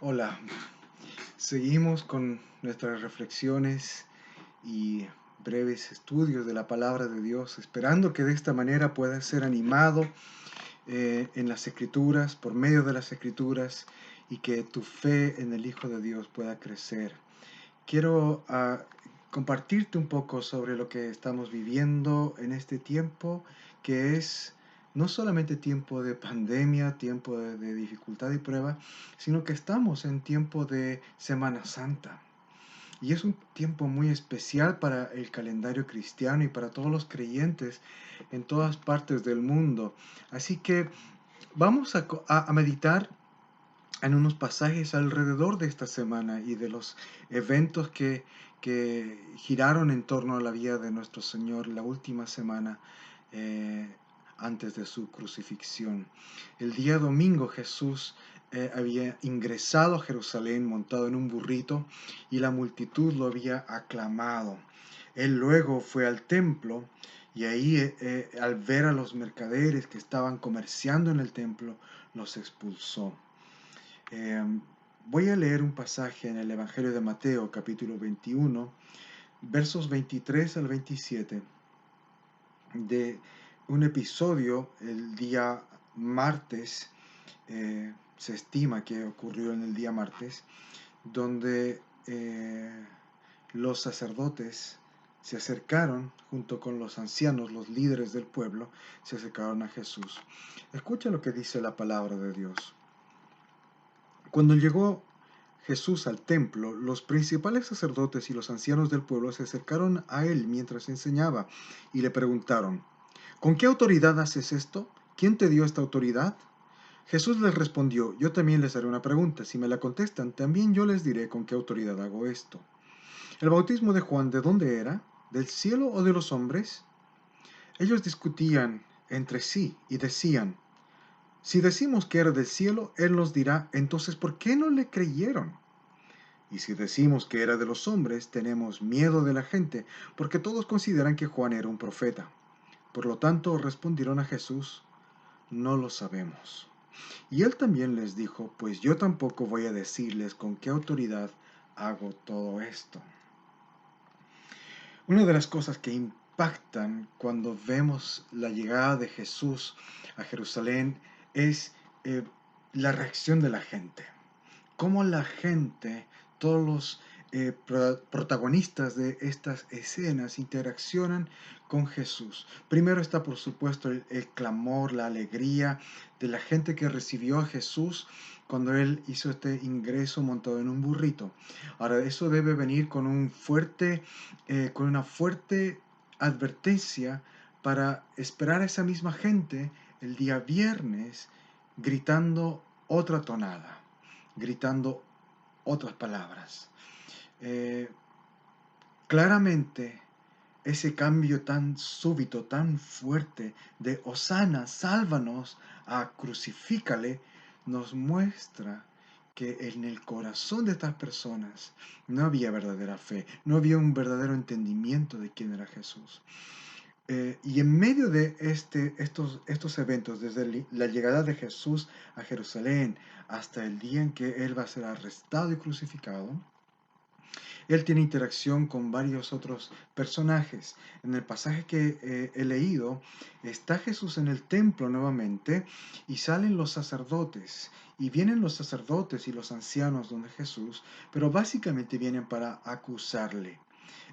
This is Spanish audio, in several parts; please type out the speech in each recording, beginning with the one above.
Hola, seguimos con nuestras reflexiones y breves estudios de la palabra de Dios, esperando que de esta manera puedas ser animado en las escrituras, por medio de las escrituras, y que tu fe en el Hijo de Dios pueda crecer. Quiero compartirte un poco sobre lo que estamos viviendo en este tiempo, que es no solamente tiempo de pandemia, tiempo de dificultad y prueba, sino que estamos en tiempo de Semana Santa. Y es un tiempo muy especial para el calendario cristiano y para todos los creyentes en todas partes del mundo. Así que vamos a meditar en unos pasajes alrededor de esta semana y de los eventos que giraron en torno a la vida de nuestro Señor la última semana eh, antes de su crucifixión. El día domingo Jesús había ingresado a Jerusalén montado en un burrito y la multitud lo había aclamado. Él luego fue al templo y ahí al ver a los mercaderes que estaban comerciando en el templo, los expulsó. Eh, Voy a leer un pasaje en el Evangelio de Mateo, capítulo 21, versos 23 al 27, de un episodio el día martes, se estima que ocurrió en el día martes, donde los sacerdotes se acercaron junto con los ancianos, los líderes del pueblo, se acercaron a Jesús. Escucha lo que dice la palabra de Dios. Cuando llegó Jesús al templo, los principales sacerdotes y los ancianos del pueblo se acercaron a él mientras enseñaba y le preguntaron, ¿con qué autoridad haces esto? ¿Quién te dio esta autoridad? Jesús les respondió, yo también les haré una pregunta. Si me la contestan, también yo les diré con qué autoridad hago esto. ¿El bautismo de Juan de dónde era? ¿Del cielo o de los hombres? Ellos discutían entre sí y decían, si decimos que era del cielo, él nos dirá, entonces ¿por qué no le creyeron? Y si decimos que era de los hombres, tenemos miedo de la gente, porque todos consideran que Juan era un profeta. Por lo tanto, respondieron a Jesús, no lo sabemos. Y él también les dijo, pues yo tampoco voy a decirles con qué autoridad hago todo esto. Una de las cosas que impactan cuando vemos la llegada de Jesús a Jerusalén es eh, la reacción de la gente. Cómo la gente, todos los protagonistas de estas escenas interaccionan con Jesús. Primero está, por supuesto, el clamor, la alegría de la gente que recibió a Jesús cuando él hizo este ingreso montado en un burrito. Ahora, eso debe venir con una fuerte advertencia para esperar a esa misma gente el día viernes gritando otra tonada, gritando otras palabras. Eh, Claramente, ese cambio tan súbito, tan fuerte de Hosana, sálvanos, a crucifícale, nos muestra que en el corazón de estas personas no había verdadera fe, no había un verdadero entendimiento de quién era Jesús. Y en medio de estos eventos, desde la llegada de Jesús a Jerusalén hasta el día en que Él va a ser arrestado y crucificado, Él tiene interacción con varios otros personajes. En el pasaje que he leído, está Jesús en el templo nuevamente y salen los sacerdotes. Y vienen los sacerdotes y los ancianos donde Jesús, pero básicamente vienen para acusarle.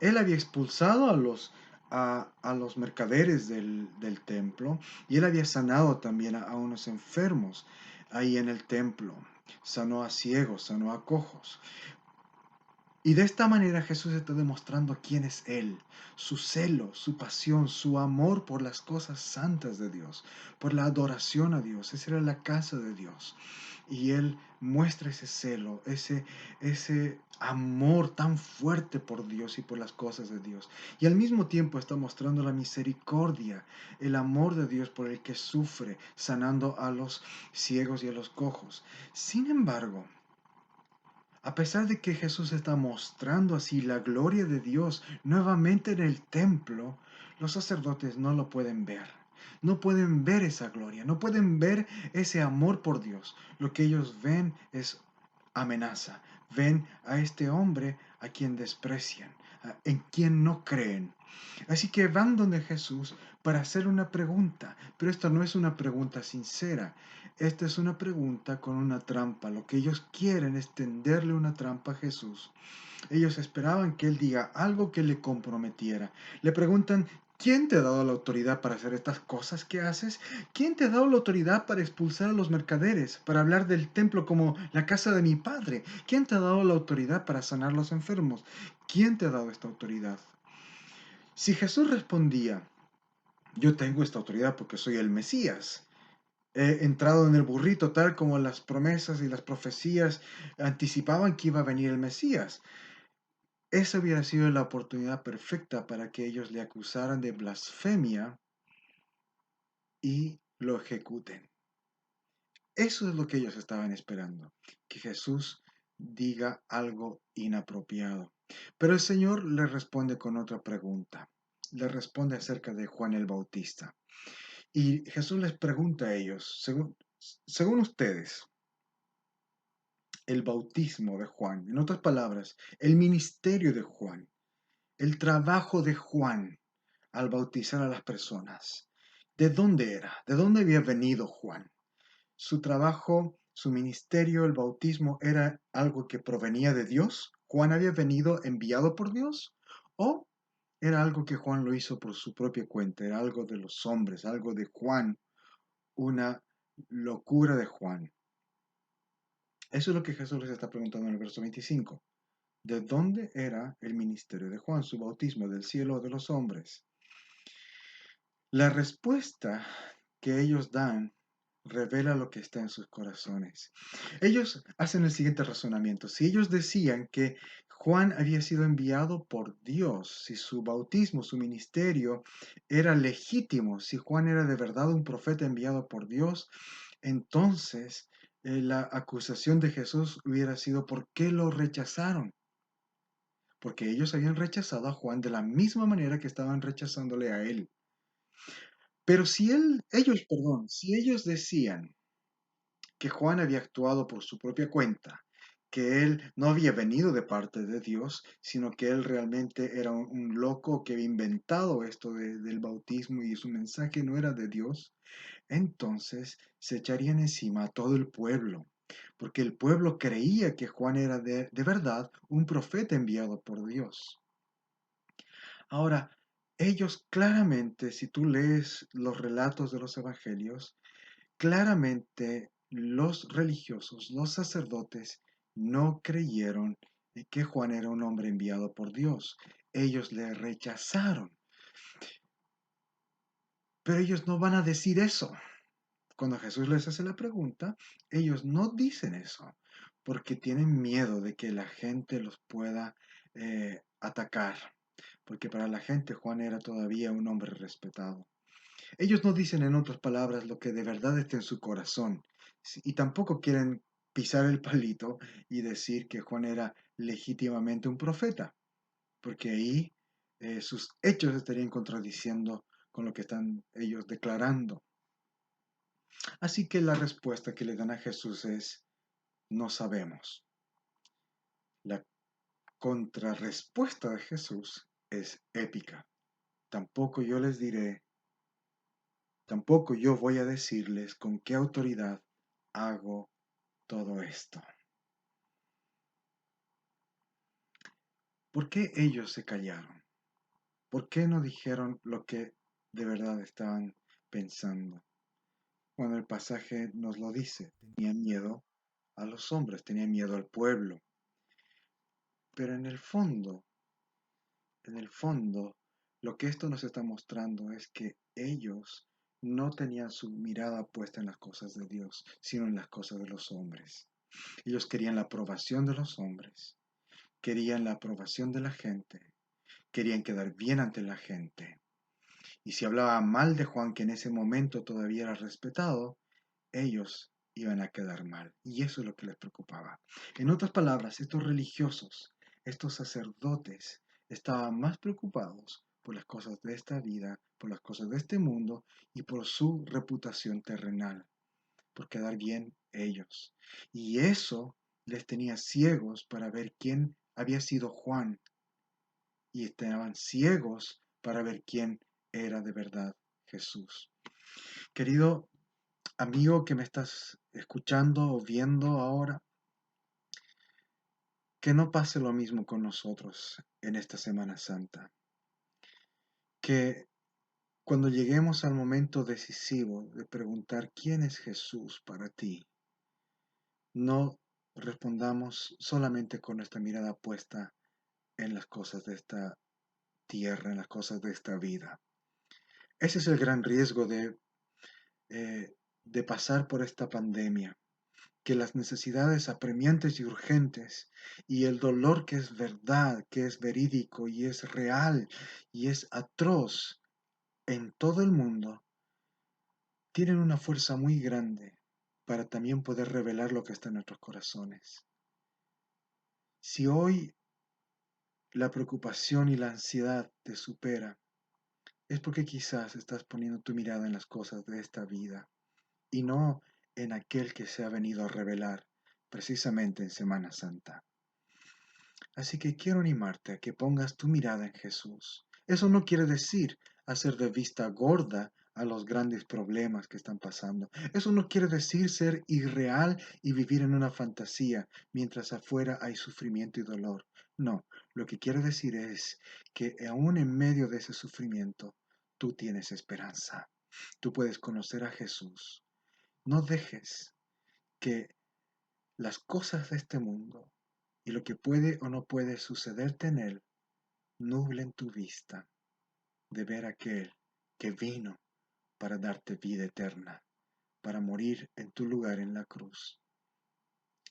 Él había expulsado a los mercaderes del templo y él había sanado también a unos enfermos ahí en el templo. Sanó a ciegos, sanó a cojos. Y de esta manera Jesús está demostrando quién es Él, su celo, su pasión, su amor por las cosas santas de Dios, por la adoración a Dios. Esa era la casa de Dios. Y Él muestra ese celo, ese amor tan fuerte por Dios y por las cosas de Dios. Y al mismo tiempo está mostrando la misericordia, el amor de Dios por el que sufre, sanando a los ciegos y a los cojos. Sin embargo, a pesar de que Jesús está mostrando así la gloria de Dios nuevamente en el templo, los sacerdotes no lo pueden ver. No pueden ver esa gloria, no pueden ver ese amor por Dios. Lo que ellos ven es amenaza. Ven a este hombre a quien desprecian, en quien no creen. Así que van donde Jesús para hacer una pregunta, pero esta no es una pregunta sincera, esta es una pregunta con una trampa. Lo que ellos quieren es tenderle una trampa a Jesús. Ellos esperaban que él diga algo que le comprometiera. Le preguntan, ¿quién te ha dado la autoridad para hacer estas cosas que haces? ¿Quién te ha dado la autoridad para expulsar a los mercaderes, para hablar del templo como la casa de mi padre? ¿Quién te ha dado la autoridad para sanar a los enfermos? ¿Quién te ha dado esta autoridad? Si Jesús respondía, yo tengo esta autoridad porque soy el Mesías, he entrado en el burrito tal como las promesas y las profecías anticipaban que iba a venir el Mesías, esa hubiera sido la oportunidad perfecta para que ellos le acusaran de blasfemia y lo ejecuten. Eso es lo que ellos estaban esperando, que Jesús diga algo inapropiado. Pero el Señor le responde con otra pregunta. Le responde acerca de Juan el Bautista. Y Jesús les pregunta a ellos, según ustedes, el bautismo de Juan, en otras palabras, el ministerio de Juan, el trabajo de Juan al bautizar a las personas. ¿De dónde era? ¿De dónde había venido Juan? Su trabajo, su ministerio, el bautismo, ¿era algo que provenía de Dios? ¿Juan había venido enviado por Dios? ¿O era algo que Juan lo hizo por su propia cuenta? Era algo de los hombres, algo de Juan, una locura de Juan. Eso es lo que Jesús les está preguntando en el verso 25. ¿De dónde era el ministerio de Juan, su bautismo, del cielo o de los hombres? La respuesta que ellos dan revela lo que está en sus corazones. Ellos hacen el siguiente razonamiento. Si ellos decían que Juan había sido enviado por Dios, si su bautismo, su ministerio era legítimo, si Juan era de verdad un profeta enviado por Dios, entonces la acusación de Jesús hubiera sido ¿por qué lo rechazaron? Porque ellos habían rechazado a Juan de la misma manera que estaban rechazándole a él. Pero si ellos decían que Juan había actuado por su propia cuenta, que él no había venido de parte de Dios, sino que él realmente era un loco que había inventado esto del bautismo y su mensaje no era de Dios, entonces se echarían encima a todo el pueblo, porque el pueblo creía que Juan era de verdad un profeta enviado por Dios. Ahora, ellos claramente, si tú lees los relatos de los evangelios, claramente los religiosos, los sacerdotes, no creyeron que Juan era un hombre enviado por Dios. Ellos le rechazaron. Pero ellos no van a decir eso. Cuando Jesús les hace la pregunta, ellos no dicen eso, porque tienen miedo de que la gente los pueda atacar, porque para la gente Juan era todavía un hombre respetado. Ellos no dicen en otras palabras lo que de verdad está en su corazón, y tampoco quieren pisar el palito y decir que Juan era legítimamente un profeta, porque ahí sus hechos estarían contradiciendo con lo que están ellos declarando. Así que la respuesta que le dan a Jesús es, no sabemos. La contrarrespuesta de Jesús es épica. Tampoco yo les diré, tampoco yo voy a decirles con qué autoridad hago todo esto. ¿Por qué ellos se callaron? ¿Por qué no dijeron lo que de verdad estaban pensando? Bueno, el pasaje nos lo dice. Tenían miedo a los hombres, tenían miedo al pueblo. Pero en el fondo, lo que esto nos está mostrando es que ellos no tenían su mirada puesta en las cosas de Dios, sino en las cosas de los hombres. Ellos querían la aprobación de los hombres, querían la aprobación de la gente, querían quedar bien ante la gente. Y si hablaba mal de Juan, que en ese momento todavía era respetado, ellos iban a quedar mal. Y eso es lo que les preocupaba. En otras palabras, estos religiosos, estos sacerdotes, estaban más preocupados por las cosas de esta vida, por las cosas de este mundo y por su reputación terrenal, por quedar bien ellos. Y eso les tenía ciegos para ver quién había sido Juan y estaban ciegos para ver quién era de verdad Jesús. Querido amigo que me estás escuchando o viendo ahora, que no pase lo mismo con nosotros en esta Semana Santa. Que cuando lleguemos al momento decisivo de preguntar quién es Jesús para ti, no respondamos solamente con nuestra mirada puesta en las cosas de esta tierra, en las cosas de esta vida. Ese es el gran riesgo de pasar por esta pandemia, que las necesidades apremiantes y urgentes y el dolor que es verdad, que es verídico y es real y es atroz en todo el mundo, tienen una fuerza muy grande para también poder revelar lo que está en nuestros corazones. Si hoy la preocupación y la ansiedad te supera, es porque quizás estás poniendo tu mirada en las cosas de esta vida y no en aquel que se ha venido a revelar precisamente en Semana Santa. Así que quiero animarte a que pongas tu mirada en Jesús. Eso no quiere decir hacer de vista gorda a los grandes problemas que están pasando. Eso no quiere decir ser irreal y vivir en una fantasía mientras afuera hay sufrimiento y dolor. No, lo que quiere decir es que aún en medio de ese sufrimiento, tú tienes esperanza. Tú puedes conocer a Jesús. No dejes que las cosas de este mundo y lo que puede o no puede sucederte en él nublen tu vista de ver aquel que vino para darte vida eterna, para morir en tu lugar en la cruz.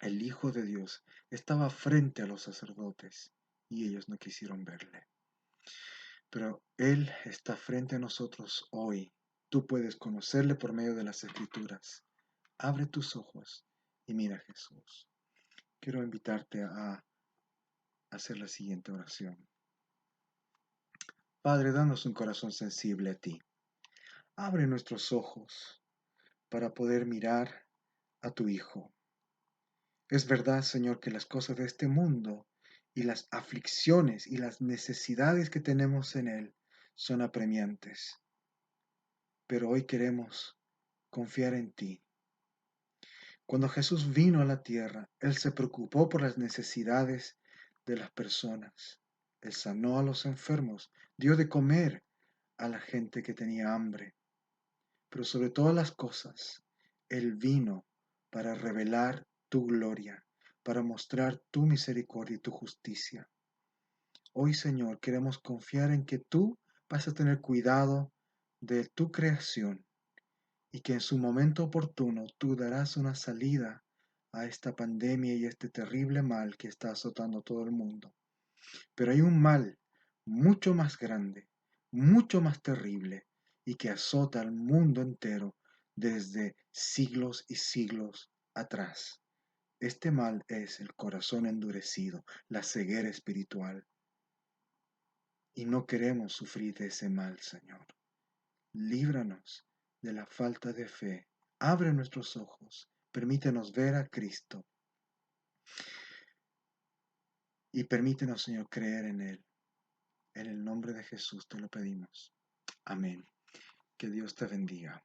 El Hijo de Dios estaba frente a los sacerdotes y ellos no quisieron verle. Pero Él está frente a nosotros hoy. Tú puedes conocerle por medio de las Escrituras. Abre tus ojos y mira a Jesús. Quiero invitarte a hacer la siguiente oración. Padre, danos un corazón sensible a ti. Abre nuestros ojos para poder mirar a tu Hijo. Es verdad, Señor, que las cosas de este mundo y las aflicciones y las necesidades que tenemos en él son apremiantes. Pero hoy queremos confiar en ti. Cuando Jesús vino a la tierra, Él se preocupó por las necesidades de las personas. Él sanó a los enfermos, dio de comer a la gente que tenía hambre. Pero sobre todas las cosas, Él vino para revelar tu gloria, para mostrar tu misericordia y tu justicia. Hoy, Señor, queremos confiar en que tú vas a tener cuidado de tu creación y que en su momento oportuno tú darás una salida a esta pandemia y este terrible mal que está azotando a todo el mundo. Pero hay un mal mucho más grande, mucho más terrible y que azota al mundo entero desde siglos y siglos atrás. Este mal es el corazón endurecido, la ceguera espiritual. Y no queremos sufrir de ese mal, Señor. Líbranos de la falta de fe. Abre nuestros ojos. Permítenos ver a Cristo. Y permítenos, Señor, creer en Él. En el nombre de Jesús te lo pedimos. Amén. Que Dios te bendiga.